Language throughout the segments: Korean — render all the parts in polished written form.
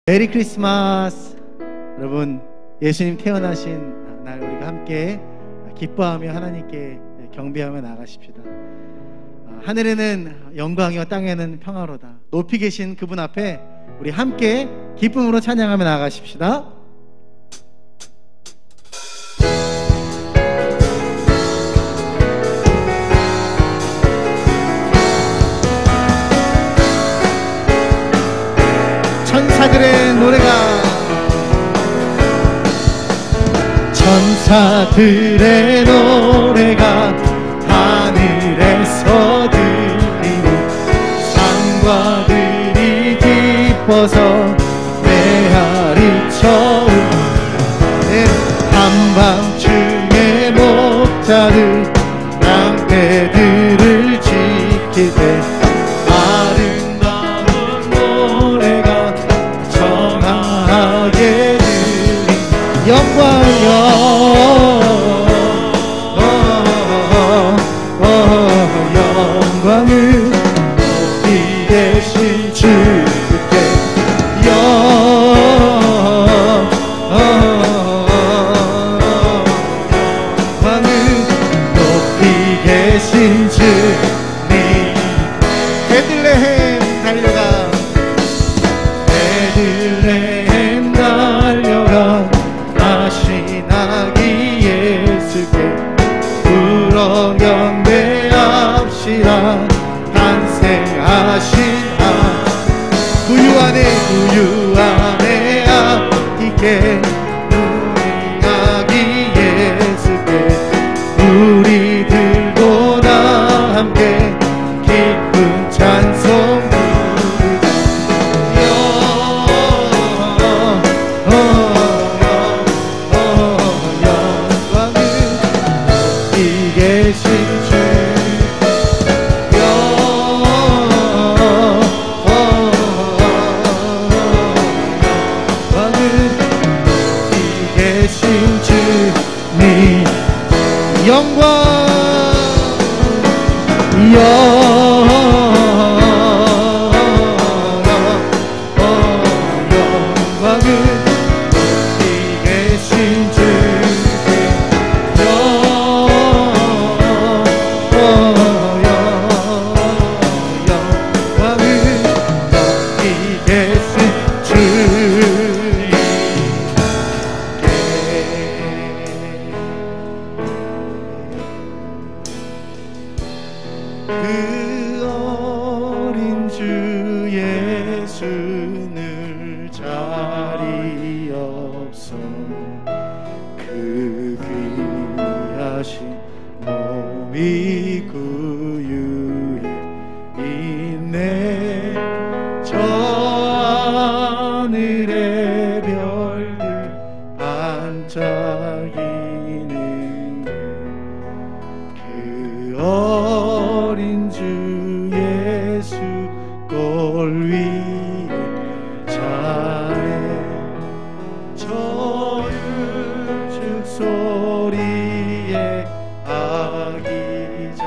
메리 크리스마스. 여러분, 예수님 태어나신 날 우리가 함께 기뻐하며 하나님께 경배하며 나가십시다. 하늘에는 영광이요 땅에는 평화로다. 높이 계신 그분 앞에 우리 함께 기쁨으로 찬양하며 나가십시다. 천사들의 노래가, 천사들의 노래가 하늘에서 들리니 상과들이 기뻐서 메아리쳐 울네. 한밤중에 목자들 양떼들을 지킬 때 아름다운 노래가 정하게 들리 영광이여 영광을 높이 계신 주께 영광을 높이 계신 주님. 베들레헴 달려가 베들레헴 달려가 하신 아기 예수께 불어 경배합시다. 탄생하신 구유 안에 아기께 우리 아기 예수께 우리들도 다 함께 기쁜 찬송 부르자. 영광을 높이 계신 주 영광 영광을 높이 계신 주께 영광을 높이 계신 그 어린 주 예수 늘 자리 없어 그 귀하신 몸이 구유에 있네. 저 하늘의 별들 반짝이는 그 어린 주 예수 골 위에 자네. 저 율축 소리에 아기잠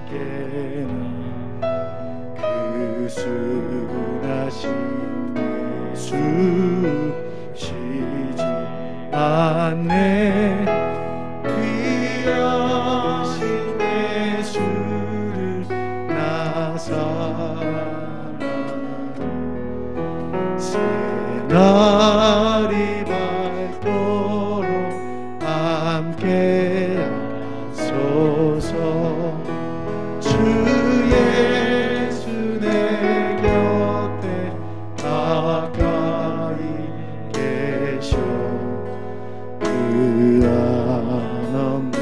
깨나 그 순하신 예수 쉬지 않네. 귀하신 예수를 나 사랑하네. 새날이 밝도록 함께 하소서. 주 예수 내 곁에 가까이 계셔. 그 한없는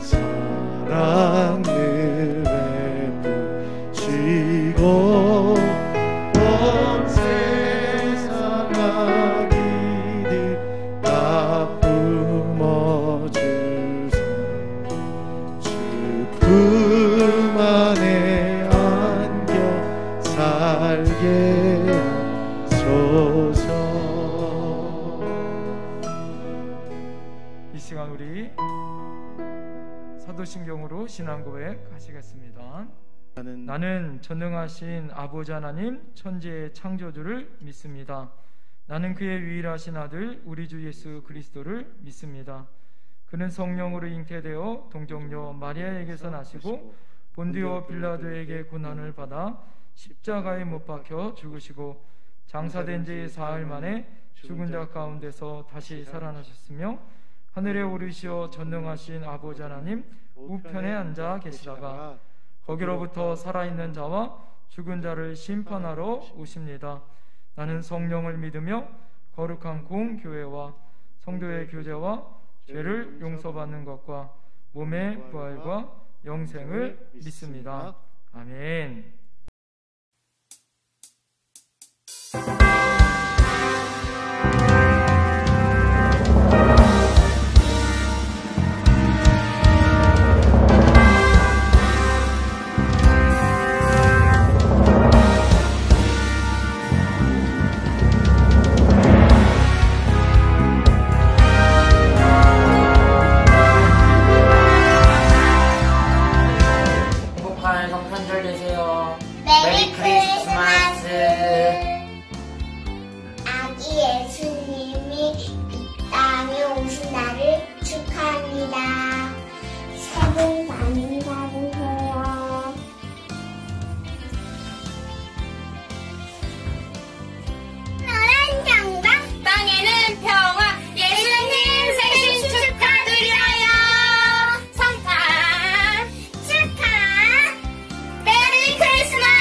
사랑을 베푸시고 온 세상 아기들 다 품어주사 주 품 안에 안겨 살게 하소서. 이 시간 우리 사도신경으로 신앙고백 하시겠습니다. 나는 전능하신 아버지 하나님 천지의 창조주를 믿습니다. 나는 그의 유일하신 아들 우리 주 예수 그리스도를 믿습니다. 그는 성령으로 잉태되어 동정녀 마리아에게서 나시고 본디오 빌라도에게 고난을 받아 십자가에 못 박혀 죽으시고 장사된 지 사흘 만에 죽은 자 가운데서 다시 살아나셨으며 하늘에 오르시어 전능하신 아버지 하나님 우편에 앉아 계시다가 거기로부터 살아있는 자와 죽은 자를 심판하러 오십니다. 나는 성령을 믿으며 거룩한 공교회와 성도의 교제와 죄를 용서받는 것과 몸의 부활과 영생을 믿습니다. 아멘. 메리 크리스마스. 아기 예수님이 이 땅에 오신 날을 축하합니다. 새해 복 많이 받으세요. 나란 영광, 땅에는 평화, 예수님 생신 축하드려요. 성탄 축하. 메리 크리스마스.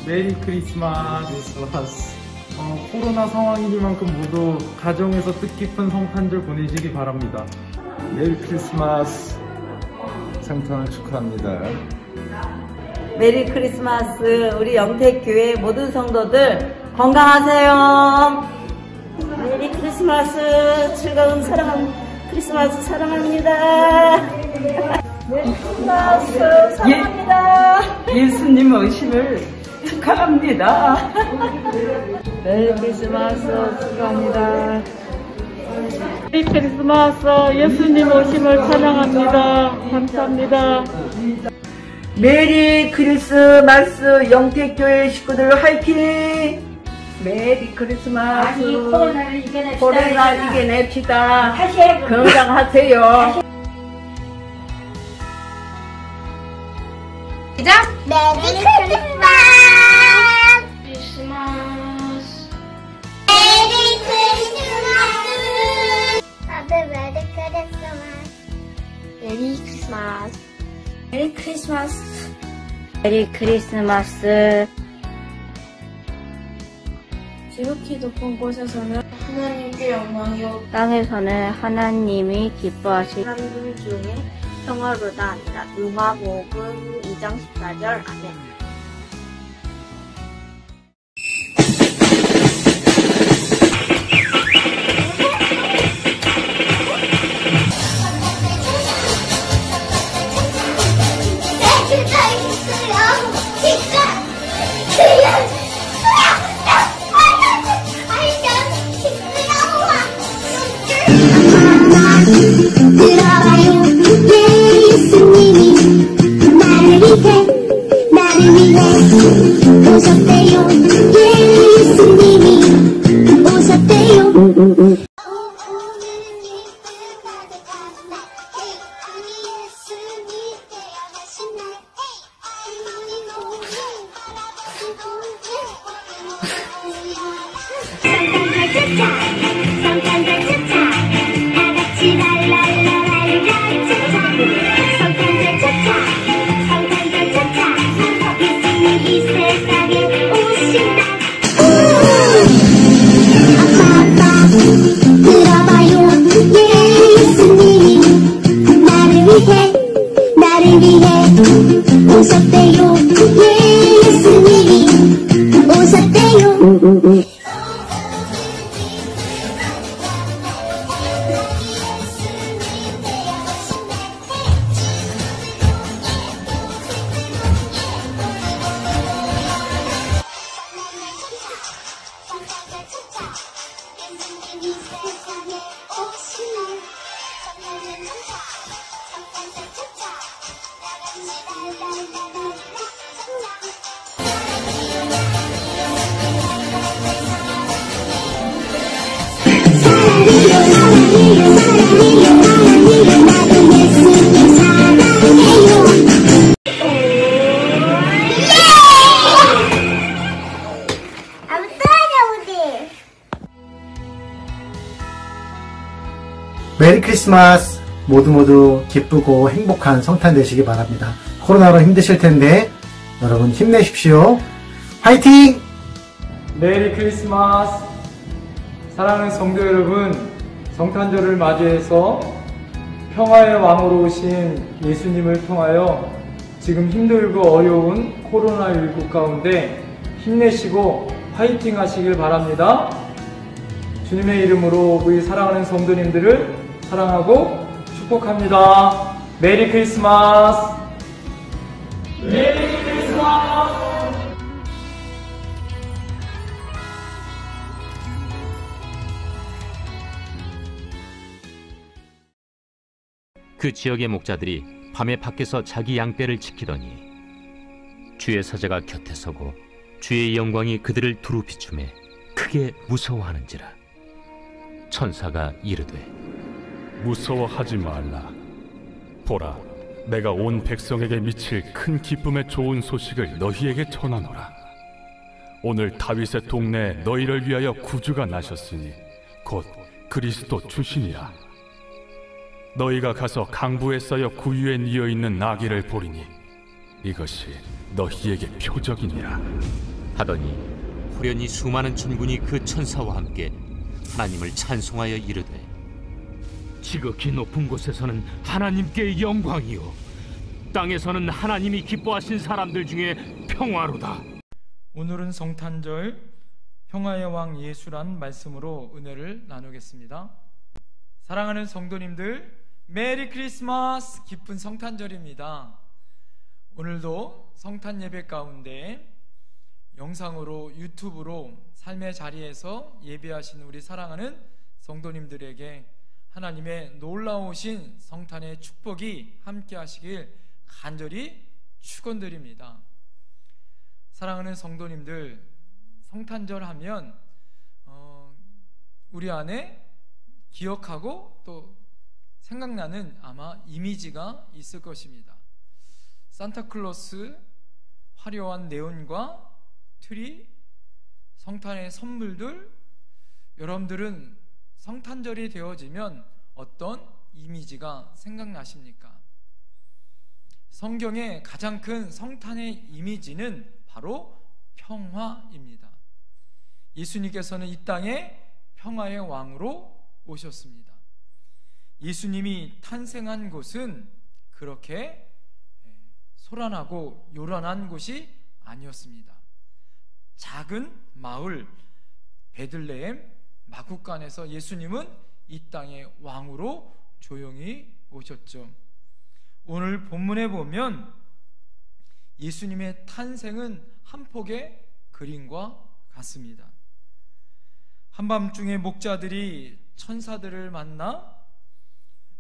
메리 크리스마스. 코로나 상황이니만큼 모두 가정에서 뜻깊은 성탄절 보내시기 바랍니다. 메리 크리스마스. 성탄을 축하합니다. 메리 크리스마스. 우리 영택교회 모든 성도들 건강하세요. 메리 크리스마스. 즐거운 사랑 크리스마스 사랑합니다. 메리 크리스마스 사랑합니다. 예수님 오심을 축하합니다. 메리 크리스마스 축하합니다. 메리 크리스마스 예수님 오심을 찬양합니다. 감사합니다. 메리 크리스마스 영택교회 식구들 화이팅! 메리 크리스마스. 코로나를 이겨냅시다. 건강하세요. 시작! 메리 크리스마스! 메리 크리스마스! 다들 메리 크리스마스! 메리 크리스마스! 메리 크리스마스! 메리 크리스마스. 지극히 높은 곳에서는 하나님께 영광이요 땅에서는 하나님이 기뻐하시 사람들 중에 평화로다 아니라 누가복음 2장 14절 아멘. 들어봐요 예수님이 나를 위해 오셨대요. 예수님이 오셨대요. 들어봐요 예수님이 나를 위해 오셨대요. 예수님이 오셨대요. 나도 예수님 사랑해요. 메리 크리스마스! 모두 기쁘고 행복한 성탄 되시기 바랍니다. 코로나로 힘드실 텐데 여러분 힘내십시오. 화이팅! 메리 크리스마스! 사랑하는 성도 여러분, 성탄절을 맞이해서 평화의 왕으로 오신 예수님을 통하여 지금 힘들고 어려운 코로나19 가운데 힘내시고 화이팅 하시길 바랍니다. 주님의 이름으로 우리 사랑하는 성도님들을 사랑하고 축복합니다. 메리 크리스마스! 메리 크리스마스! 그 지역의 목자들이 밤에 밖에서 자기 양떼를 지키더니 주의 사자가 곁에 서고 주의 영광이 그들을 두루 비추매 크게 무서워하는지라. 천사가 이르되 무서워하지 말라. 보라, 내가 온 백성에게 미칠 큰 기쁨의 좋은 소식을 너희에게 전하노라. 오늘 다윗의 동네에 너희를 위하여 구주가 나셨으니 곧 그리스도 주시니라. 너희가 가서 강부에 쌓여 구유에 뉘어 있는 나귀를 보리니 이것이 너희에게 표적이니라. 하더니 호련히 수많은 천군이 그 천사와 함께 하나님을 찬송하여 이르되 지극히 높은 곳에서는 하나님께 영광이요 땅에서는 하나님이 기뻐하신 사람들 중에 평화로다. 오늘은 성탄절 평화의 왕 예수란 말씀으로 은혜를 나누겠습니다. 사랑하는 성도님들, 메리 크리스마스! 기쁜 성탄절입니다. 오늘도 성탄 예배 가운데 영상으로 유튜브로 삶의 자리에서 예배하신 우리 사랑하는 성도님들에게 하나님의 놀라우신 성탄의 축복이 함께 하시길 간절히 축원드립니다. 사랑하는 성도님들, 성탄절 하면 우리 안에 기억하고 또 생각나는 아마 이미지가 있을 것입니다. 산타클로스, 화려한 네온과 트리, 성탄의 선물들, 여러분들은 성탄절이 되어지면 어떤 이미지가 생각나십니까? 성경의 가장 큰 성탄의 이미지는 바로 평화입니다. 예수님께서는 이 땅에 평화의 왕으로 오셨습니다. 예수님이 탄생한 곳은 그렇게 소란하고 요란한 곳이 아니었습니다. 작은 마을 베들레헴 마구간에서 예수님은 이 땅의 왕으로 조용히 오셨죠. 오늘 본문에 보면 예수님의 탄생은 한 폭의 그림과 같습니다. 한밤중에 목자들이 천사들을 만나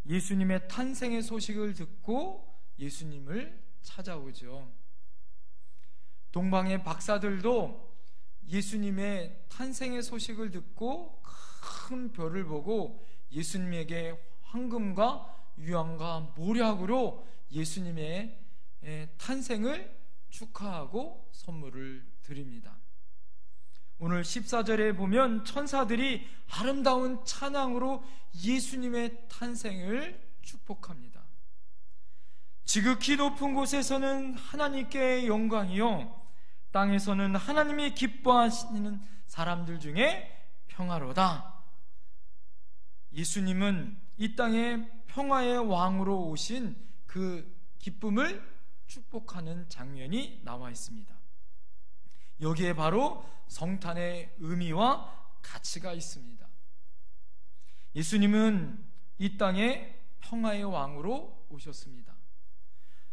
예수님의 탄생의 소식을 듣고 예수님을 찾아오죠. 동방의 박사들도 예수님의 탄생의 소식을 듣고 큰 별을 보고 예수님에게 황금과 유황과 모략으로 예수님의 탄생을 축하하고 선물을 드립니다. 오늘 14절에 보면 천사들이 아름다운 찬양으로 예수님의 탄생을 축복합니다. 지극히 높은 곳에서는 하나님께 영광이요 땅에서는 하나님이 기뻐하시는 사람들 중에 평화로다. 예수님은 이 땅에 평화의 왕으로 오신 그 기쁨을 축복하는 장면이 나와 있습니다. 여기에 바로 성탄의 의미와 가치가 있습니다. 예수님은 이 땅에 평화의 왕으로 오셨습니다.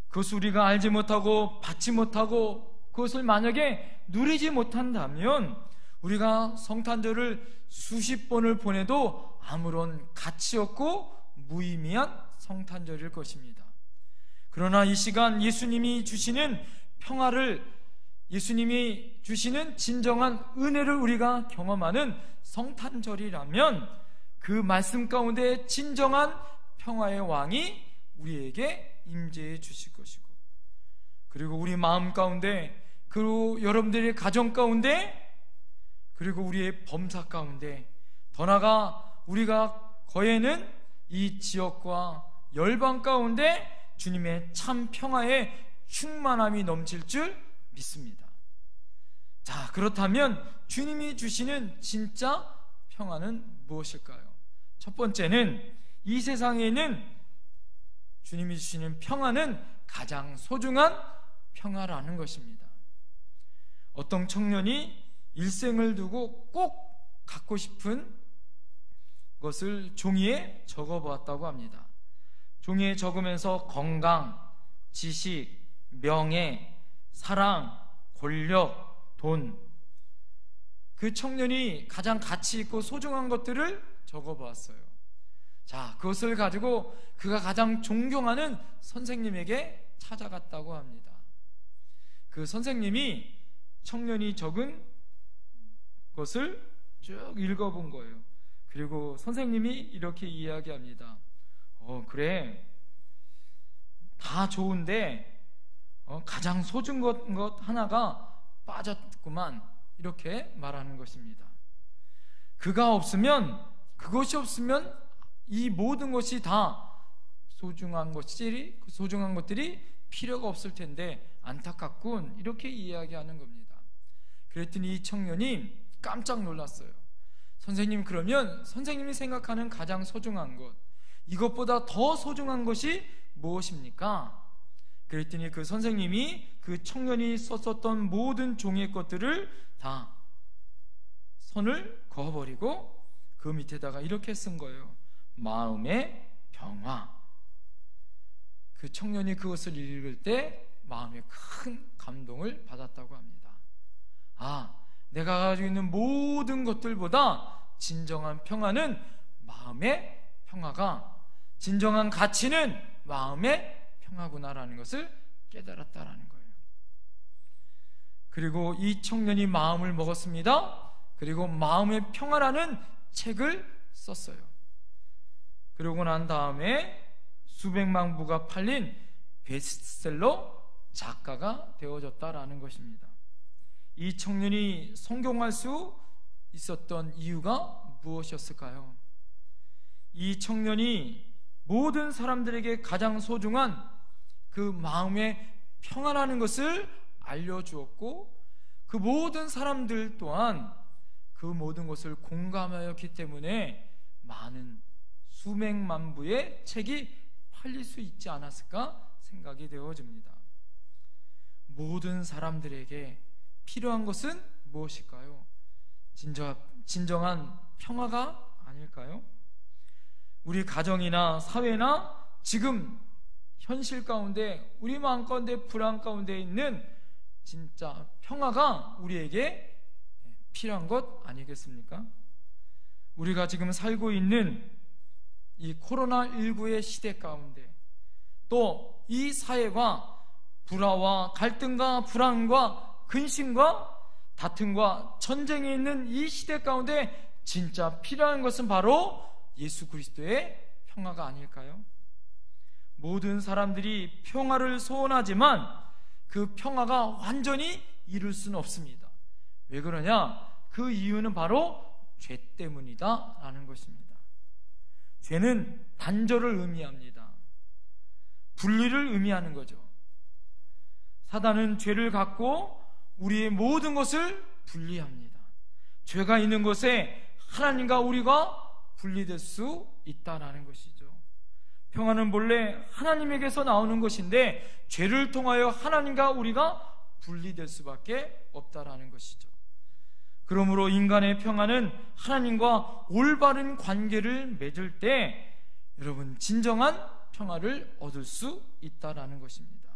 그것을 우리가 알지 못하고 받지 못하고 그것을 만약에 누리지 못한다면 우리가 성탄절을 수십 번을 보내도 아무런 가치 없고 무의미한 성탄절일 것입니다. 그러나 이 시간 예수님이 주시는 평화를, 예수님이 주시는 진정한 은혜를 우리가 경험하는 성탄절이라면 그 말씀 가운데 진정한 평화의 왕이 우리에게 임재해 주실 것이고, 그리고 우리 마음 가운데, 그리고 여러분들의 가정 가운데, 그리고 우리의 범사 가운데, 더 나아가 우리가 거해는 이 지역과 열방 가운데 주님의 참 평화의 충만함이 넘칠 줄 믿습니다. 자, 그렇다면 주님이 주시는 진짜 평화는 무엇일까요? 첫 번째는, 이 세상에는 주님이 주시는 평화는 가장 소중한 평화라는 것입니다. 어떤 청년이 일생을 두고 꼭 갖고 싶은 것을 종이에 적어보았다고 합니다. 종이에 적으면서 건강, 지식, 명예, 사랑, 권력, 돈, 그 청년이 가장 가치 있고 소중한 것들을 적어보았어요. 자, 그것을 가지고 그가 가장 존경하는 선생님에게 찾아갔다고 합니다. 그 선생님이 청년이 적은 것을 쭉 읽어본 거예요. 그리고 선생님이 이렇게 이야기합니다. 그래, 다 좋은데 가장 소중한 것 하나가 빠졌구만, 이렇게 말하는 것입니다. 그가 없으면, 그것이 없으면 이 모든 것이 다 소중한 것들이 필요가 없을 텐데 안타깝군, 이렇게 이야기하는 겁니다. 그랬더니 이 청년이 깜짝 놀랐어요. 선생님, 그러면 선생님이 생각하는 가장 소중한 것, 이것보다 더 소중한 것이 무엇입니까? 그랬더니 그 선생님이 그 청년이 썼었던 모든 종이의 것들을 다 선을 그어버리고 그 밑에다가 이렇게 쓴 거예요. 마음의 평화. 그 청년이 그것을 읽을 때 마음에 큰 감동을 받았다고 합니다. 아, 내가 가지고 있는 모든 것들보다 진정한 평화는 마음의 평화가, 진정한 가치는 마음의 평화구나라는 것을 깨달았다라는 거예요. 그리고 이 청년이 마음을 먹었습니다. 그리고 마음의 평화라는 책을 썼어요. 그러고 난 다음에 수백만 부가 팔린 베스트셀러 작가가 되어졌다라는 것입니다. 이 청년이 성공할 수 있었던 이유가 무엇이었을까요? 이 청년이 모든 사람들에게 가장 소중한 그 마음의 평화라는 것을 알려주었고, 그 모든 사람들 또한 그 모든 것을 공감하였기 때문에 많은 수백만 부의 책이 팔릴 수 있지 않았을까 생각이 되어집니다. 모든 사람들에게 필요한 것은 무엇일까요? 진정한 평화가 아닐까요? 우리 가정이나 사회나 지금 현실 가운데, 우리 마음 가운데, 불안 가운데 있는 진짜 평화가 우리에게 필요한 것 아니겠습니까? 우리가 지금 살고 있는 이 코로나19의 시대 가운데, 또 이 사회가 불화와 갈등과 불안과 근심과 다툼과 전쟁이 있는 이 시대 가운데 진짜 필요한 것은 바로 예수 그리스도의 평화가 아닐까요? 모든 사람들이 평화를 소원하지만 그 평화가 완전히 이룰 수는 없습니다. 왜 그러냐? 그 이유는 바로 죄 때문이다 라는 것입니다. 죄는 단절을 의미합니다. 분리를 의미하는 거죠. 사단은 죄를 갖고 우리의 모든 것을 분리합니다. 죄가 있는 곳에 하나님과 우리가 분리될 수 있다라는 것이죠. 평화는 본래 하나님에게서 나오는 것인데 죄를 통하여 하나님과 우리가 분리될 수밖에 없다라는 것이죠. 그러므로 인간의 평화는 하나님과 올바른 관계를 맺을 때 여러분 진정한 평화를 얻을 수 있다라는 것입니다.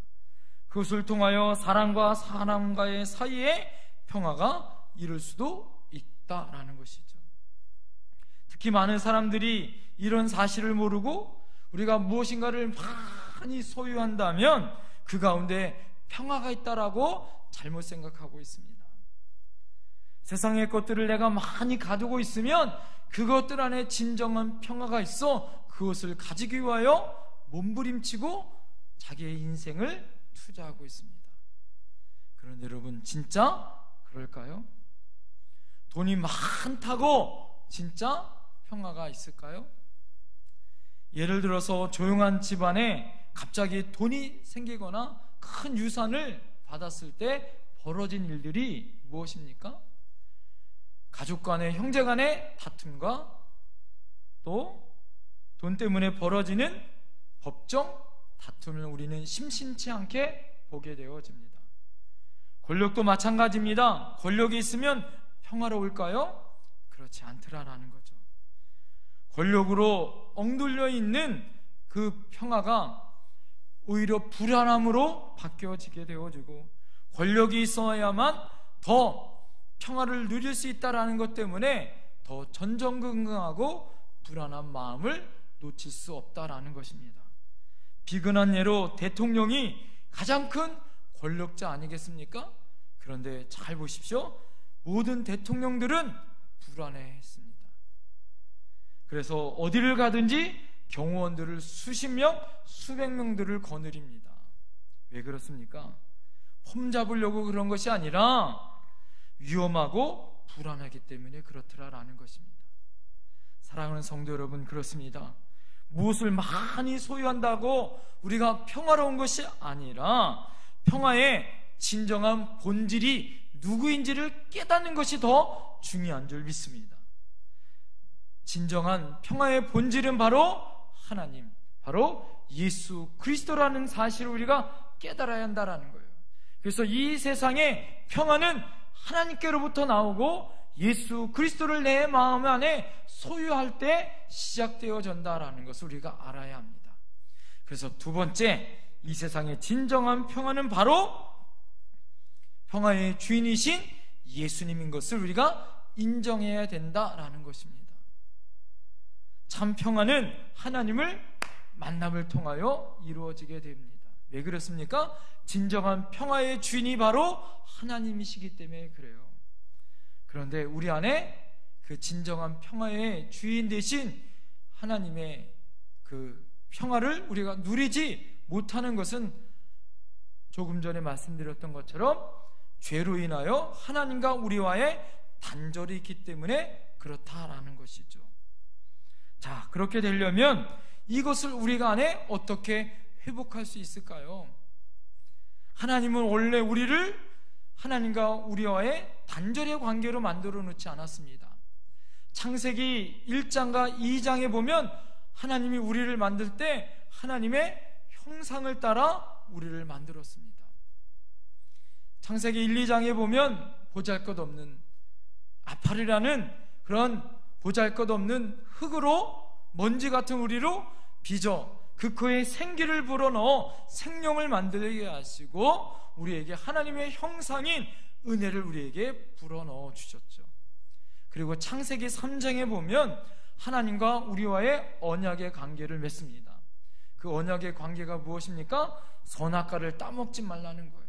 그것을 통하여 사람과 사람과의 사이에 평화가 이룰 수도 있다라는 것이죠. 특히 많은 사람들이 이런 사실을 모르고 우리가 무엇인가를 많이 소유한다면 그 가운데 평화가 있다라고 잘못 생각하고 있습니다. 세상의 것들을 내가 많이 가지고 있으면 그것들 안에 진정한 평화가 있어 그것을 가지기 위하여 몸부림치고 자기의 인생을 투자하고 있습니다. 그런데 여러분, 진짜 그럴까요? 돈이 많다고 진짜 평화가 있을까요? 예를 들어서 조용한 집안에 갑자기 돈이 생기거나 큰 유산을 받았을 때 벌어진 일들이 무엇입니까? 가족 간의, 형제 간의 다툼과 또 돈 때문에 벌어지는 법정 다툼을 우리는 심심치 않게 보게 되어집니다. 권력도 마찬가지입니다. 권력이 있으면 평화로울까요? 그렇지 않더라라는 거죠. 권력으로 엉둘려 있는 그 평화가 오히려 불안함으로 바뀌어지게 되어지고, 권력이 있어야만 더 평화를 누릴 수 있다는 것 때문에 더 전전긍긍하고 불안한 마음을 놓칠 수 없다라는 것입니다. 비근한 예로 대통령이 가장 큰 권력자 아니겠습니까? 그런데 잘 보십시오. 모든 대통령들은 불안해했습니다. 그래서 어디를 가든지 경호원들을 수십 명, 수백 명들을 거느립니다. 왜 그렇습니까? 폼 잡으려고 그런 것이 아니라 위험하고 불안하기 때문에 그렇더라라는 것입니다. 사랑하는 성도 여러분, 그렇습니다. 무엇을 많이 소유한다고 우리가 평화로운 것이 아니라 평화의 진정한 본질이 누구인지를 깨닫는 것이 더 중요한 줄 믿습니다. 진정한 평화의 본질은 바로 하나님, 바로 예수 그리스도라는 사실을 우리가 깨달아야 한다는 거예요. 그래서 이 세상의 평화는 하나님께로부터 나오고 예수 그리스도를 내 마음 안에 소유할 때 시작되어진다라는 것을 우리가 알아야 합니다. 그래서 두 번째, 이 세상의 진정한 평화는 바로 평화의 주인이신 예수님인 것을 우리가 인정해야 된다라는 것입니다. 참 평화는 하나님을 만남을 통하여 이루어지게 됩니다. 왜 그렇습니까? 진정한 평화의 주인이 바로 하나님이시기 때문에 그래요. 그런데 우리 안에 그 진정한 평화의 주인 되신 하나님의 그 평화를 우리가 누리지 못하는 것은 조금 전에 말씀드렸던 것처럼 죄로 인하여 하나님과 우리와의 단절이 있기 때문에 그렇다라는 것이죠. 자, 그렇게 되려면 이것을 우리가 안에 어떻게 회복할 수 있을까요? 하나님은 원래 우리를 하나님과 우리와의 단절의 관계로 만들어 놓지 않았습니다. 창세기 1장과 2장에 보면 하나님이 우리를 만들 때 하나님의 형상을 따라 우리를 만들었습니다. 창세기 1, 2장에 보면 보잘것없는 아팔이라는 그런 보잘것없는 흙으로 먼지 같은 우리로 빚어 그 코에 생기를 불어넣어 생명을 만들게 하시고 우리에게 하나님의 형상인 은혜를 우리에게 불어넣어 주셨죠. 그리고 창세기 3장에 보면 하나님과 우리와의 언약의 관계를 맺습니다. 그 언약의 관계가 무엇입니까? 선악과를 따먹지 말라는 거예요.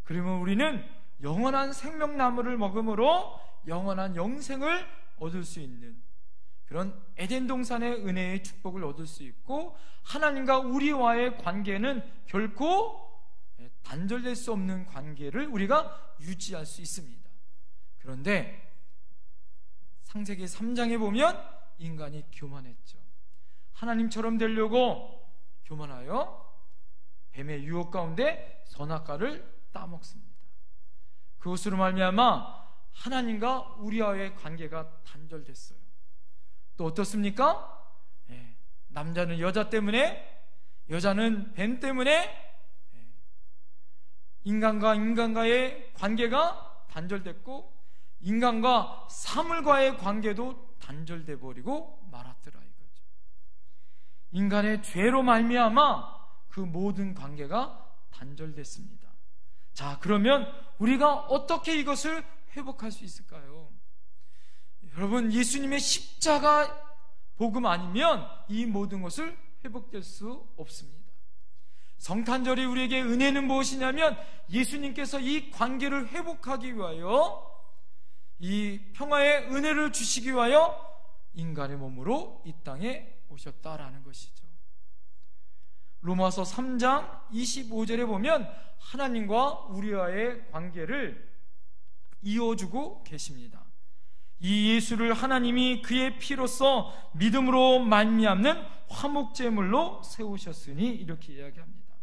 그러면 우리는 영원한 생명나무를 먹음으로 영원한 영생을 얻을 수 있는 그런 에덴 동산의 은혜의 축복을 얻을 수 있고, 하나님과 우리와의 관계는 결코 단절될 수 없는 관계를 우리가 유지할 수 있습니다. 그런데 창세기 3장에 보면 인간이 교만했죠. 하나님처럼 되려고 교만하여 뱀의 유혹 가운데 선악과를 따먹습니다. 그것으로 말미암아 하나님과 우리와의 관계가 단절됐어요. 또 어떻습니까? 남자는 여자 때문에, 여자는 뱀 때문에 인간과 인간과의 관계가 단절됐고, 인간과 사물과의 관계도 단절돼 버리고 말았더라 이거죠. 인간의 죄로 말미암아 그 모든 관계가 단절됐습니다. 자, 그러면 우리가 어떻게 이것을 회복할 수 있을까요? 여러분, 예수님의 십자가 복음 아니면 이 모든 것을 회복될 수 없습니다. 성탄절이 우리에게 은혜는 무엇이냐면 예수님께서 이 관계를 회복하기 위하여, 이 평화의 은혜를 주시기 위하여 인간의 몸으로 이 땅에 오셨다라는 것이죠. 로마서 3장 25절에 보면 하나님과 우리와의 관계를 이어주고 계십니다. 이 예수를 하나님이 그의 피로써 믿음으로 말미암는 화목제물로 세우셨으니 이렇게 이야기합니다.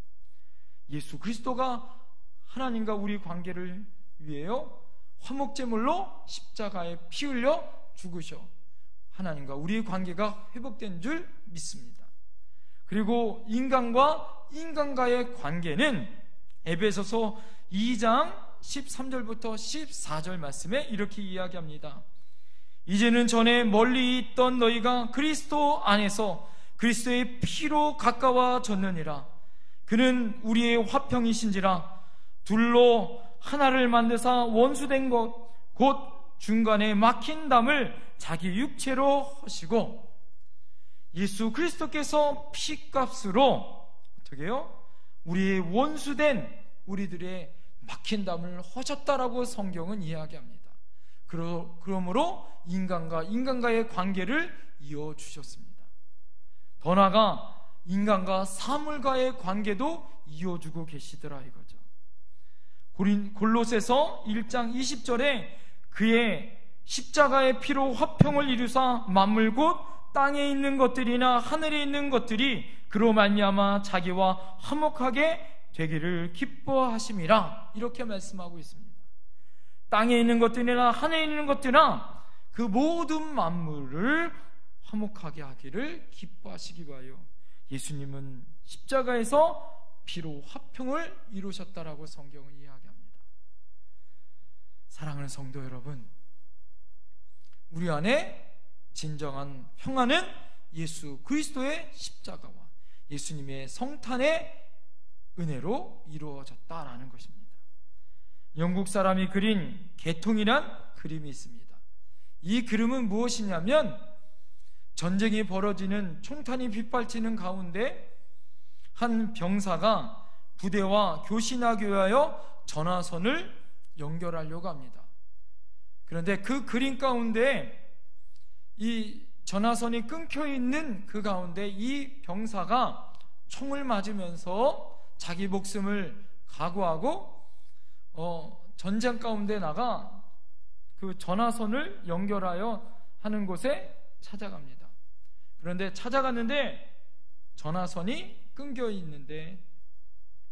예수 그리스도가 하나님과 우리 관계를 위하여 화목제물로 십자가에 피 흘려 죽으셔 하나님과 우리의 관계가 회복된 줄 믿습니다. 그리고 인간과의 관계는 에베소서 2장 13절부터 14절 말씀에 이렇게 이야기합니다. 이제는 전에 멀리 있던 너희가 그리스도 안에서 그리스도의 피로 가까워졌느니라. 그는 우리의 화평이신지라. 둘로 하나를 만드사 원수된 것 곧 중간에 막힌 담을 자기 육체로 하시고 예수 그리스도께서 피값으로 어떻게 해요? 우리의 원수된 우리들의 막힌 담을 허셨다라고 성경은 이야기합니다. 그러므로 인간과의 관계를 이어주셨습니다. 더 나아가 인간과 사물과의 관계도 이어주고 계시더라 이거죠. 골로새서 1장 20절에 그의 십자가의 피로 화평을 이루사 만물 곧 땅에 있는 것들이나 하늘에 있는 것들이 그로 말미암아 자기와 화목하게 되기를 기뻐하심이라 이렇게 말씀하고 있습니다. 땅에 있는 것들이나 하늘에 있는 것들이나 그 모든 만물을 화목하게 하기를 기뻐하시기 위하여 예수님은 십자가에서 피로 화평을 이루셨다라고 성경은 이야기합니다. 사랑하는 성도 여러분, 우리 안에 진정한 평안은 예수 그리스도의 십자가와 예수님의 성탄의 은혜로 이루어졌다라는 것입니다. 영국 사람이 그린 개통이란 그림이 있습니다. 이 그림은 무엇이냐면 전쟁이 벌어지는 총탄이 빗발치는 가운데 한 병사가 부대와 교신하기 위하여 전화선을 연결하려고 합니다. 그런데 그 그림 가운데 이 전화선이 끊겨 있는 그 가운데 이 병사가 총을 맞으면서 자기 목숨을 각오하고 전쟁 가운데 나가 그 전화선을 연결하여 하는 곳에 찾아갑니다. 그런데 찾아갔는데 전화선이 끊겨 있는데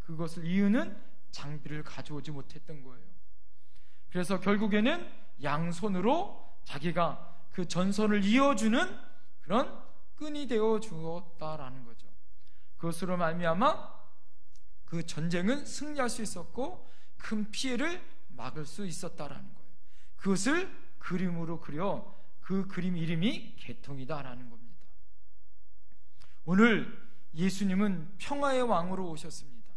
그것을 이유는 장비를 가져오지 못했던 거예요. 그래서 결국에는 양손으로 자기가 그 전선을 이어주는 그런 끈이 되어 주었다라는 거죠. 그것으로 말미암아 그 전쟁은 승리할 수 있었고 큰 피해를 막을 수 있었다라는 거예요. 그것을 그림으로 그려 그 그림 이름이 개통이다라는 겁니다. 오늘 예수님은 평화의 왕으로 오셨습니다.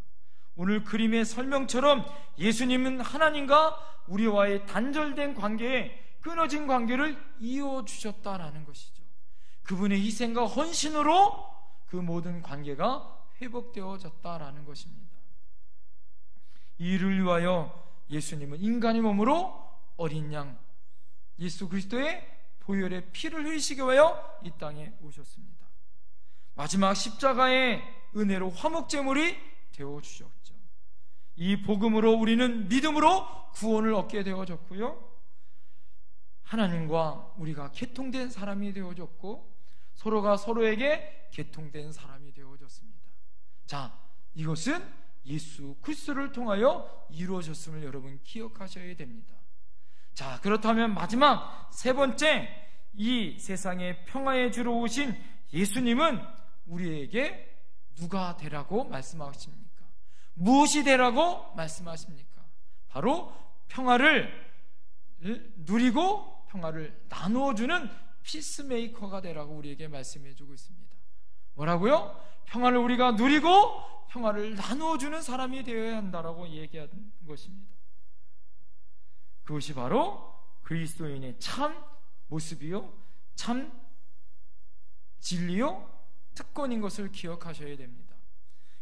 오늘 그림의 설명처럼 예수님은 하나님과 우리와의 단절된 관계에 끊어진 관계를 이어주셨다라는 것이죠. 그분의 희생과 헌신으로 그 모든 관계가 회복되어졌다라는 것입니다. 이를 위하여 예수님은 인간의 몸으로 어린 양 예수 그리스도의 보혈의 피를 흘리시기 위하여 이 땅에 오셨습니다. 마지막 십자가의 은혜로 화목제물이 되어주셨죠. 이 복음으로 우리는 믿음으로 구원을 얻게 되어졌고요, 하나님과 우리가 개통된 사람이 되어졌고 서로가 서로에게 개통된 사람이 되어졌습니다. 자, 이것은 예수 그리스도를 통하여 이루어졌음을 여러분 기억하셔야 됩니다. 자, 그렇다면 마지막 세 번째, 이 세상의 평화의 주로 오신 예수님은 우리에게 누가 되라고 말씀하십니까? 무엇이 되라고 말씀하십니까? 바로 평화를 누리고 평화를 나누어주는 피스메이커가 되라고 우리에게 말씀해주고 있습니다. 뭐라고요? 평화를 우리가 누리고 평화를 나누어주는 사람이 되어야 한다라고 얘기한 것입니다. 그것이 바로 그리스도인의 참 모습이요, 참 진리요, 특권인 것을 기억하셔야 됩니다.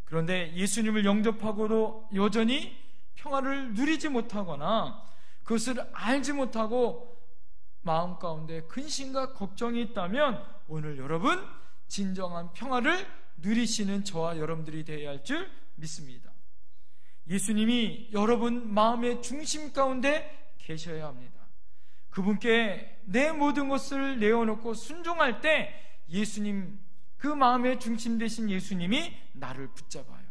그런데 예수님을 영접하고도 여전히 평화를 누리지 못하거나 그것을 알지 못하고 마음 가운데 근심과 걱정이 있다면 오늘 여러분 진정한 평화를 누리시는 저와 여러분들이 되어야 할 줄 믿습니다. 예수님이 여러분 마음의 중심 가운데 계셔야 합니다. 그분께 내 모든 것을 내어놓고 순종할 때 예수님, 그 마음의 중심 되신 예수님이 나를 붙잡아요.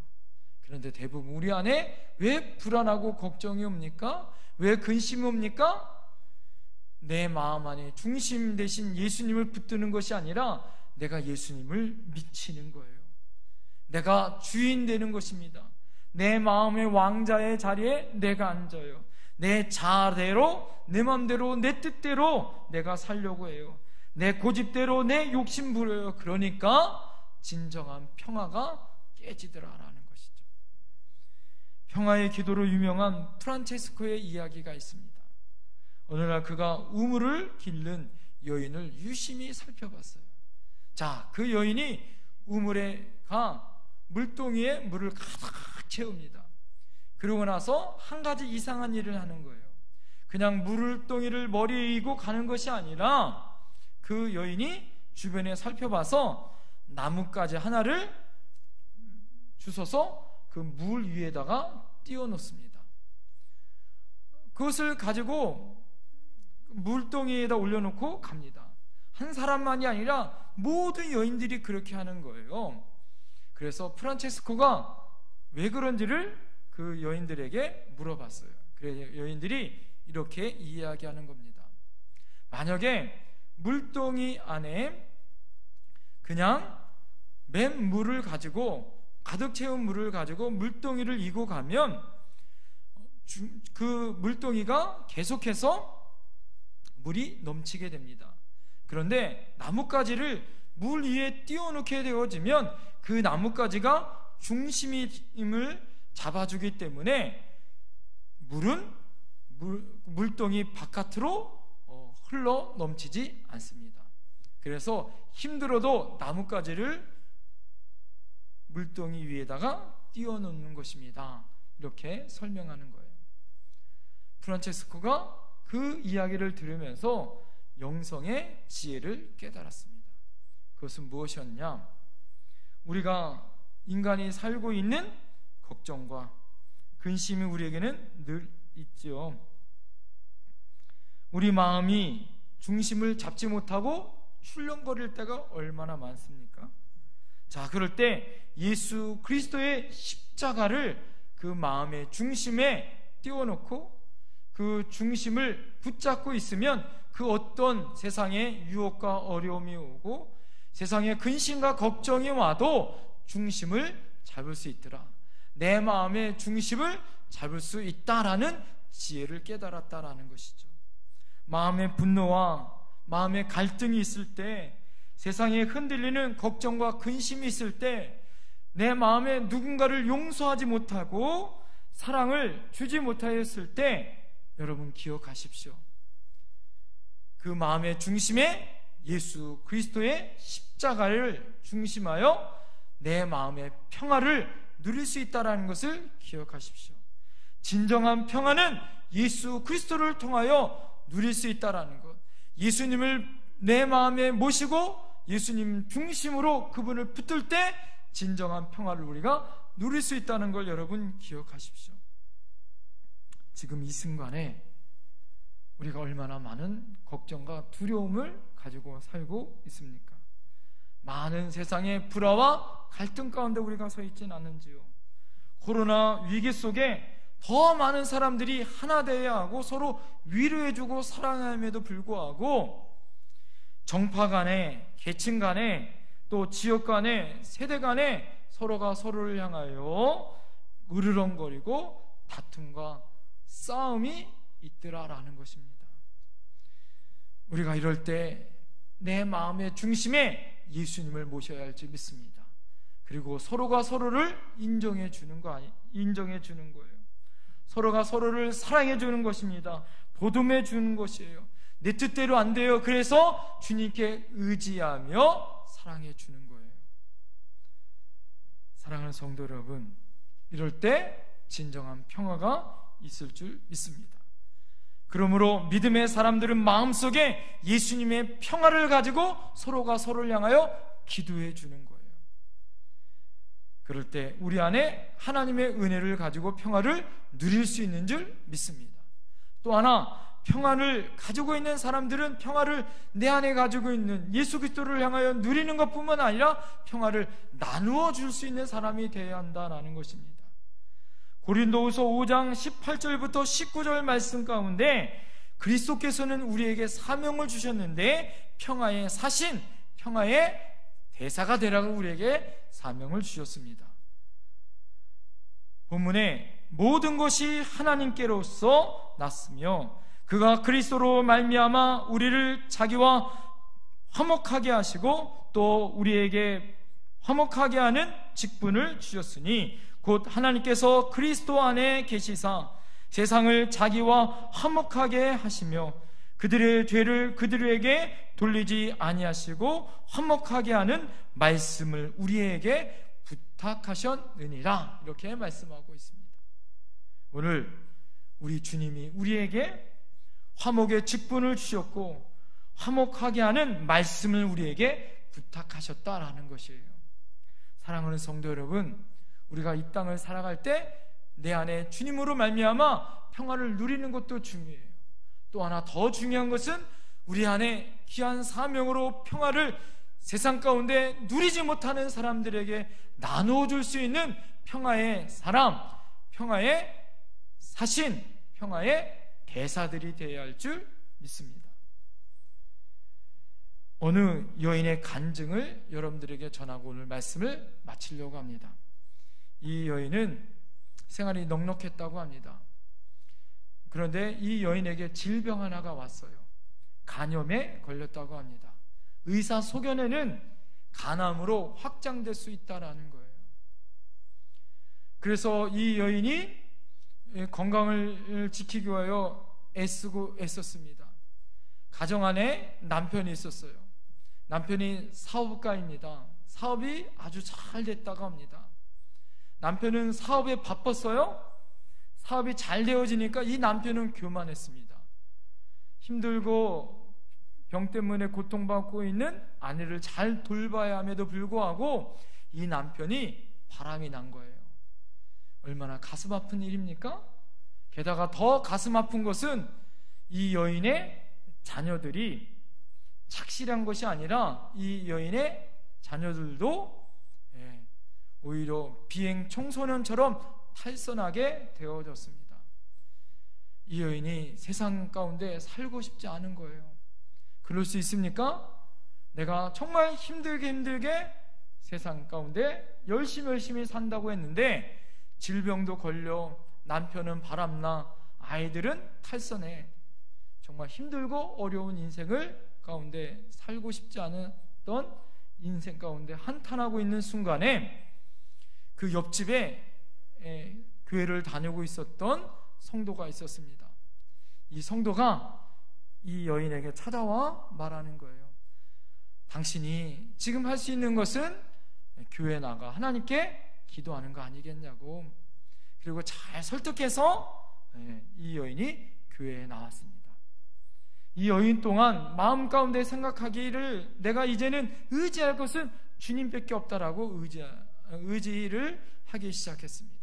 그런데 대부분 우리 안에 왜 불안하고 걱정이 옵니까? 왜 근심이 옵니까? 내 마음 안에 중심 되신 예수님을 붙드는 것이 아니라 내가 예수님을 미치는 거예요. 내가 주인 되는 것입니다. 내 마음의 왕자의 자리에 내가 앉아요. 내 자아대로, 내 마음대로, 내 뜻대로 내가 살려고 해요. 내 고집대로 내 욕심 부려요. 그러니까 진정한 평화가 깨지더라라는 것이죠. 평화의 기도로 유명한 프란체스코의 이야기가 있습니다. 어느 날 그가 우물을 길른 여인을 유심히 살펴봤어요. 자, 그 여인이 우물에 물동이에 물을 가득 채웁니다. 그러고 나서 한 가지 이상한 일을 하는 거예요. 그냥 물동이를 머리에 이고 가는 것이 아니라 그 여인이 주변에 살펴봐서 나뭇가지 하나를 주워서 그 물 위에다가 띄워놓습니다. 그것을 가지고 물동이에다 올려놓고 갑니다. 한 사람만이 아니라 모든 여인들이 그렇게 하는 거예요. 그래서 프란체스코가 왜 그런지를 그 여인들에게 물어봤어요. 그래서 여인들이 이렇게 이야기하는 겁니다. 만약에 물동이 안에 그냥 맨 물을 가지고, 가득 채운 물을 가지고 물동이를 이고 가면 그 물동이가 계속해서 물이 넘치게 됩니다. 그런데 나뭇가지를 물 위에 띄워놓게 되어지면 그 나뭇가지가 중심임을 잡아주기 때문에 물동이 바깥으로 흘러 넘치지 않습니다. 그래서 힘들어도 나뭇가지를 물동이 위에다가 띄워놓는 것입니다. 이렇게 설명하는 거예요. 프란체스코가 그 이야기를 들으면서 영성의 지혜를 깨달았습니다. 그것은 무엇이었냐? 우리가 인간이 살고 있는 걱정과 근심이 우리에게는 늘 있지요. 우리 마음이 중심을 잡지 못하고 출렁거릴 때가 얼마나 많습니까? 자, 그럴 때 예수 그리스도의 십자가를 그 마음의 중심에 띄워놓고 그 중심을 붙잡고 있으면 그 어떤 세상의 유혹과 어려움이 오고 세상의 근심과 걱정이 와도 중심을 잡을 수 있더라. 내 마음의 중심을 잡을 수 있다라는 지혜를 깨달았다라는 것이죠. 마음의 분노와 마음의 갈등이 있을 때, 세상에 흔들리는 걱정과 근심이 있을 때, 내 마음에 누군가를 용서하지 못하고 사랑을 주지 못하였을 때, 여러분 기억하십시오. 그 마음의 중심에 예수 그리스도의 십자가를 중심하여 내 마음의 평화를 누릴 수 있다는 것을 기억하십시오. 진정한 평화는 예수 그리스도를 통하여 누릴 수 있다는 것, 예수님을 내 마음에 모시고 예수님 중심으로 그분을 붙들 때 진정한 평화를 우리가 누릴 수 있다는 걸 여러분 기억하십시오. 지금 이 순간에 우리가 얼마나 많은 걱정과 두려움을 가지고 살고 있습니까? 많은 세상의 불화와 갈등 가운데 우리가 서 있지는 않는지요. 코로나 위기 속에 더 많은 사람들이 하나 되어야 하고 서로 위로해주고 사랑함에도 불구하고 정파 간에, 계층 간에, 또 지역 간에, 세대 간에 서로가 서로를 향하여 으르렁거리고 다툼과 싸움이 있더라라는 것입니다. 우리가 이럴 때 내 마음의 중심에 예수님을 모셔야 할지 믿습니다. 그리고 서로가 서로를 인정해 주는 거예요. 서로가 서로를 사랑해 주는 것입니다. 보듬해 주는 것이에요. 내 뜻대로 안 돼요. 그래서 주님께 의지하며 사랑해 주는 거예요. 사랑하는 성도 여러분, 이럴 때 진정한 평화가 있을 줄 믿습니다. 그러므로 믿음의 사람들은 마음속에 예수님의 평화를 가지고 서로가 서로를 향하여 기도해 주는 거예요. 그럴 때 우리 안에 하나님의 은혜를 가지고 평화를 누릴 수 있는 줄 믿습니다. 또 하나, 평안을 가지고 있는 사람들은 평화를 내 안에 가지고 있는 예수 그리스도를 향하여 누리는 것뿐만 아니라 평화를 나누어 줄 수 있는 사람이 되어야 한다는 것입니다. 고린도후서 5장 18절부터 19절 말씀 가운데 그리스도께서는 우리에게 사명을 주셨는데 평화의 사신, 평화의 대사가 되라고 우리에게 사명을 주셨습니다. 본문에 모든 것이 하나님께로서 났으며 그가 그리스도로 말미암아 우리를 자기와 화목하게 하시고 또 우리에게 화목하게 하는 직분을 주셨으니 곧 하나님께서 그리스도 안에 계시사 세상을 자기와 화목하게 하시며 그들의 죄를 그들에게 돌리지 아니하시고 화목하게 하는 말씀을 우리에게 부탁하셨느니라. 이렇게 말씀하고 있습니다. 오늘 우리 주님이 우리에게 화목의 직분을 주셨고 화목하게 하는 말씀을 우리에게 부탁하셨다라는 것이에요. 사랑하는 성도 여러분, 우리가 이 땅을 살아갈 때 내 안에 주님으로 말미암아 평화를 누리는 것도 중요해요. 또 하나 더 중요한 것은 우리 안에 귀한 사명으로 평화를 세상 가운데 누리지 못하는 사람들에게 나누어줄 수 있는 평화의 사람, 평화의 사신, 평화의 대사들이 되어야 할 줄 믿습니다. 어느 여인의 간증을 여러분들에게 전하고 오늘 말씀을 마치려고 합니다. 이 여인은 생활이 넉넉했다고 합니다. 그런데 이 여인에게 질병 하나가 왔어요. 간염에 걸렸다고 합니다. 의사 소견에는 간암으로 확장될 수 있다라는 거예요. 그래서 이 여인이 건강을 지키기 위하여 애쓰고 애썼습니다. 가정 안에 남편이 있었어요. 남편이 사업가입니다. 사업이 아주 잘 됐다고 합니다. 남편은 사업에 바빴어요. 사업이 잘 되어지니까 이 남편은 교만했습니다. 힘들고 병 때문에 고통받고 있는 아내를 잘 돌봐야 함에도 불구하고 이 남편이 바람이 난 거예요. 얼마나 가슴 아픈 일입니까? 게다가 더 가슴 아픈 것은 이 여인의 자녀들이 착실한 것이 아니라 이 여인의 자녀들도 오히려 비행 청소년처럼 탈선하게 되어졌습니다. 이 여인이 세상 가운데 살고 싶지 않은 거예요. 그럴 수 있습니까? 내가 정말 힘들게 세상 가운데 열심히 산다고 했는데 질병도 걸려, 남편은 바람나, 아이들은 탈선해. 정말 힘들고 어려운 인생을 가운데 살고 싶지 않았던 인생 가운데 한탄하고 있는 순간에 그 옆집에 교회를 다니고 있었던 성도가 있었습니다. 이 성도가 이 여인에게 찾아와 말하는 거예요. 당신이 지금 할 수 있는 것은 교회에 나가 하나님께 기도하는 거 아니겠냐고. 그리고 잘 설득해서 이 여인이 교회에 나왔습니다. 이 여인 또한 마음 가운데 생각하기를 내가 이제는 의지할 것은 주님밖에 없다라고 의지를 하기 시작했습니다.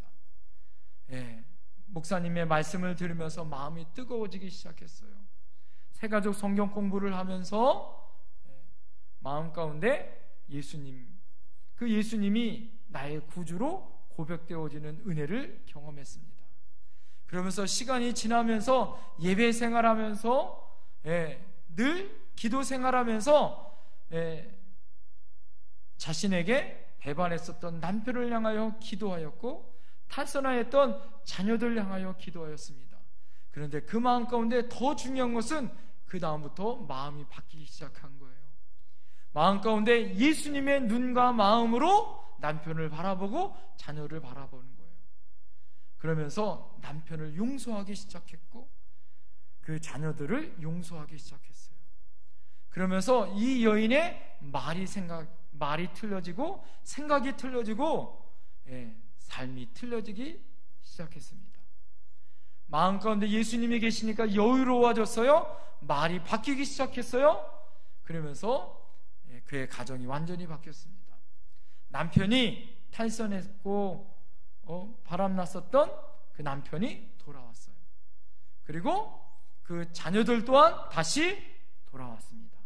목사님의 말씀을 들으면서 마음이 뜨거워지기 시작했어요. 새가족 성경 공부를 하면서 마음 가운데 그 예수님이 나의 구주로 고백되어지는 은혜를 경험했습니다. 그러면서 시간이 지나면서 예배 생활하면서 늘 기도 생활하면서 자신에게 배반했었던 남편을 향하여 기도하였고 탈선하였던 자녀들 향하여 기도하였습니다. 그런데 그 마음 가운데 더 중요한 것은 그 다음부터 마음이 바뀌기 시작한 거예요. 마음 가운데 예수님의 눈과 마음으로 남편을 바라보고 자녀를 바라보는 거예요. 그러면서 남편을 용서하기 시작했고 그 자녀들을 용서하기 시작했어요. 그러면서 이 여인의 말이 틀려지고 생각이 틀려지고 삶이 틀려지기 시작했습니다. 마음 가운데 예수님이 계시니까 여유로워졌어요. 말이 바뀌기 시작했어요. 그러면서 그의 가정이 완전히 바뀌었습니다. 남편이 탈선했고 바람났었던 그 남편이 돌아왔어요. 그리고 그 자녀들 또한 다시 돌아왔습니다.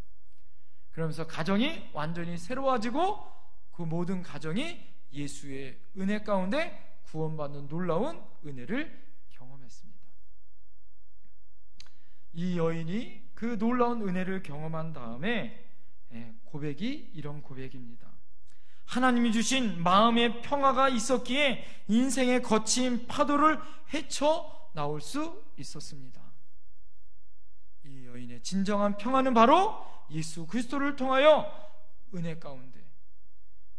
그러면서 가정이 완전히 새로워지고 그 모든 가정이 예수의 은혜 가운데 구원받는 놀라운 은혜를 경험했습니다. 이 여인이 그 놀라운 은혜를 경험한 다음에 고백이 이런 고백입니다. 하나님이 주신 마음의 평화가 있었기에 인생의 거친 파도를 헤쳐 나올 수 있었습니다. 이 여인의 진정한 평화는 바로 예수 그리스도를 통하여 은혜 가운데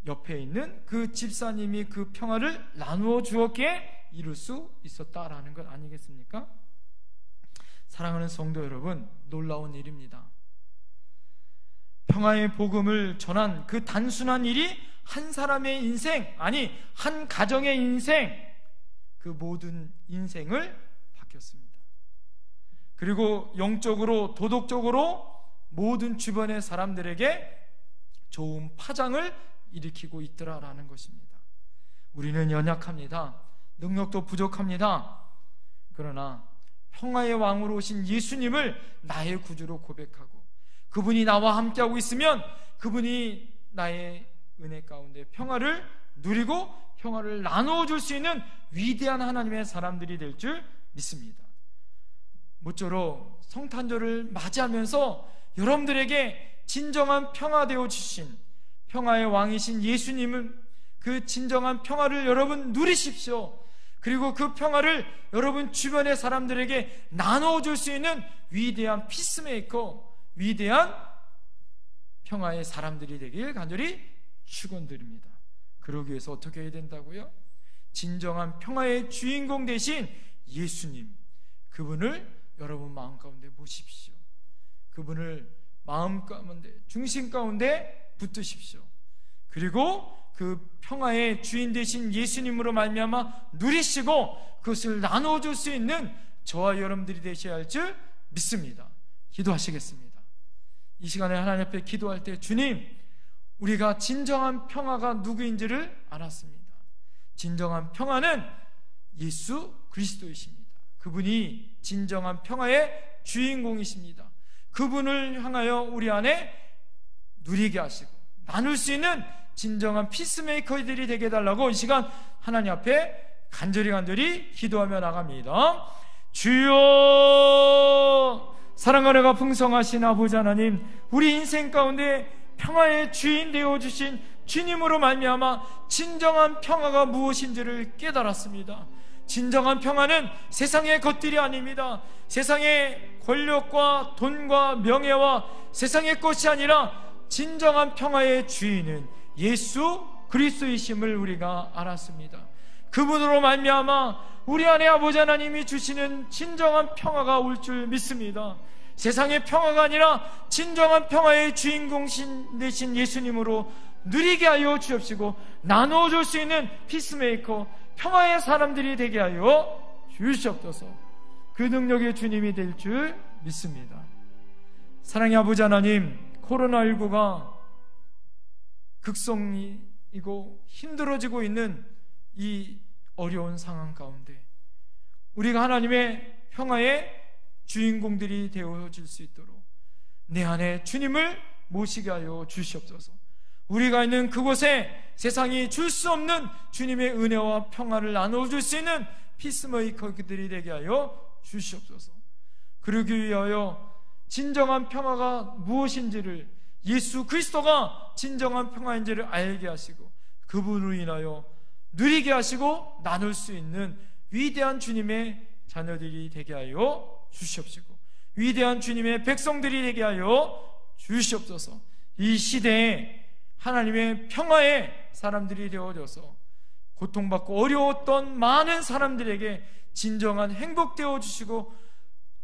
옆에 있는 그 집사님이 그 평화를 나누어 주었기에 이룰 수 있었다라는 것 아니겠습니까? 사랑하는 성도 여러분, 놀라운 일입니다. 평화의 복음을 전한 그 단순한 일이 한 사람의 인생, 아니 한 가정의 인생, 그 모든 인생을 바뀌었습니다. 그리고 영적으로 도덕적으로 모든 주변의 사람들에게 좋은 파장을 일으키고 있더라라는 것입니다. 우리는 연약합니다. 능력도 부족합니다. 그러나 평화의 왕으로 오신 예수님을 나의 구주로 고백하고 그분이 나와 함께하고 있으면 그분이 나의 은혜 가운데 평화를 누리고 평화를 나누어 줄 수 있는 위대한 하나님의 사람들이 될 줄 믿습니다. 모쪼록 성탄절을 맞이하면서 여러분들에게 진정한 평화 되어 주신 평화의 왕이신 예수님은 그 진정한 평화를 여러분 누리십시오. 그리고 그 평화를 여러분 주변의 사람들에게 나누어 줄 수 있는 위대한 피스메이커, 위대한 평화의 사람들이 되길 간절히 축원드립니다. 그러기 위해서 어떻게 해야 된다고요? 진정한 평화의 주인공 되신 예수님, 그분을 여러분 마음 가운데 모십시오. 그분을 마음 가운데, 중심 가운데 붙드십시오. 그리고 그 평화의 주인 되신 예수님으로 말미암아 누리시고 그것을 나누어 줄 수 있는 저와 여러분들이 되셔야 할 줄 믿습니다. 기도하시겠습니다. 이 시간에 하나님 앞에 기도할 때, 주님, 우리가 진정한 평화가 누구인지를 알았습니다. 진정한 평화는 예수 그리스도이십니다. 그분이 진정한 평화의 주인공이십니다. 그분을 향하여 우리 안에 누리게 하시고 나눌 수 있는 진정한 피스메이커들이 되게 해달라고 이 시간 하나님 앞에 간절히 기도하며 나갑니다. 주여, 사랑과 은혜가 풍성하신 아버지 하나님, 우리 인생 가운데 평화의 주인 되어주신 주님으로 말미암아 진정한 평화가 무엇인지를 깨달았습니다. 진정한 평화는 세상의 것들이 아닙니다. 세상의 권력과 돈과 명예와 세상의 것이 아니라 진정한 평화의 주인은 예수 그리스도이심을 우리가 알았습니다. 그분으로 말미암아 우리 안에 아버지 하나님이 주시는 진정한 평화가 올 줄 믿습니다. 세상의 평화가 아니라 진정한 평화의 주인공 되신 예수님으로 누리게 하여 주옵시고 나누어 줄 수 있는 피스메이커, 평화의 사람들이 되게 하여 주시옵소서. 그 능력의 주님이 될 줄 믿습니다. 사랑의 아버지 하나님, 코로나19가 극성이고 힘들어지고 있는 이 어려운 상황 가운데 우리가 하나님의 평화의 주인공들이 되어질 수 있도록 내 안에 주님을 모시게 하여 주시옵소서. 우리가 있는 그곳에 세상이 줄 수 없는 주님의 은혜와 평화를 나눠줄 수 있는 피스메이커들이 되게 하여 주시옵소서. 그러기 위하여 진정한 평화가 무엇인지를, 예수 그리스도가 진정한 평화인지를 알게 하시고 그분으로 인하여 누리게 하시고 나눌 수 있는 위대한 주님의 자녀들이 되게 하여 주시옵시고 위대한 주님의 백성들이 되게 하여 주시옵소서. 이 시대에 하나님의 평화의 사람들이 되어져서 고통받고 어려웠던 많은 사람들에게 진정한 행복 되어주시고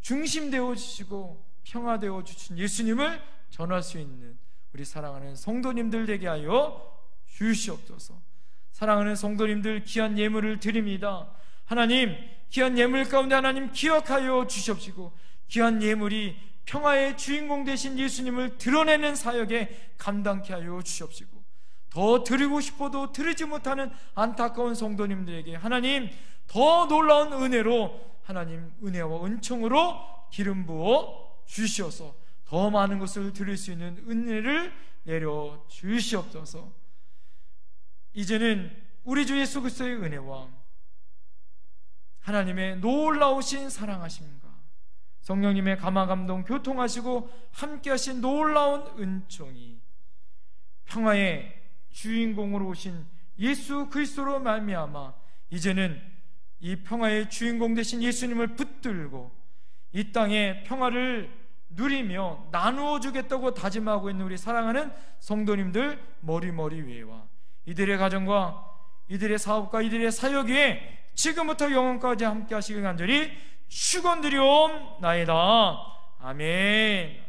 중심 되어주시고 평화 되어주신 예수님을 전할 수 있는 우리 사랑하는 성도님들 되게 하여 주시옵소서. 사랑하는 성도님들, 귀한 예물을 드립니다. 하나님, 귀한 예물 가운데 하나님 기억하여 주시옵시고 귀한 예물이 평화의 주인공 되신 예수님을 드러내는 사역에 감당케 하여 주시옵시고, 더 드리고 싶어도 드리지 못하는 안타까운 성도님들에게 하나님 더 놀라운 은혜로, 하나님 은혜와 은총으로 기름 부어 주시어서 더 많은 것을 드릴 수 있는 은혜를 내려 주시옵소서. 이제는 우리 주 예수 그리스도의 은혜와 하나님의 놀라우신 사랑하심과 성령님의 감화감동 교통하시고 함께하신 놀라운 은총이 평화의 주인공으로 오신 예수 그리스도로 말미암아 이제는 이 평화의 주인공 되신 예수님을 붙들고 이 땅의 평화를 누리며 나누어 주겠다고 다짐하고 있는 우리 사랑하는 성도님들 머리 위에와 이들의 가정과 이들의 사업과 이들의 사역 위에 지금부터 영원까지 함께 하시길 간절히 축원드리옵나이다. 아멘.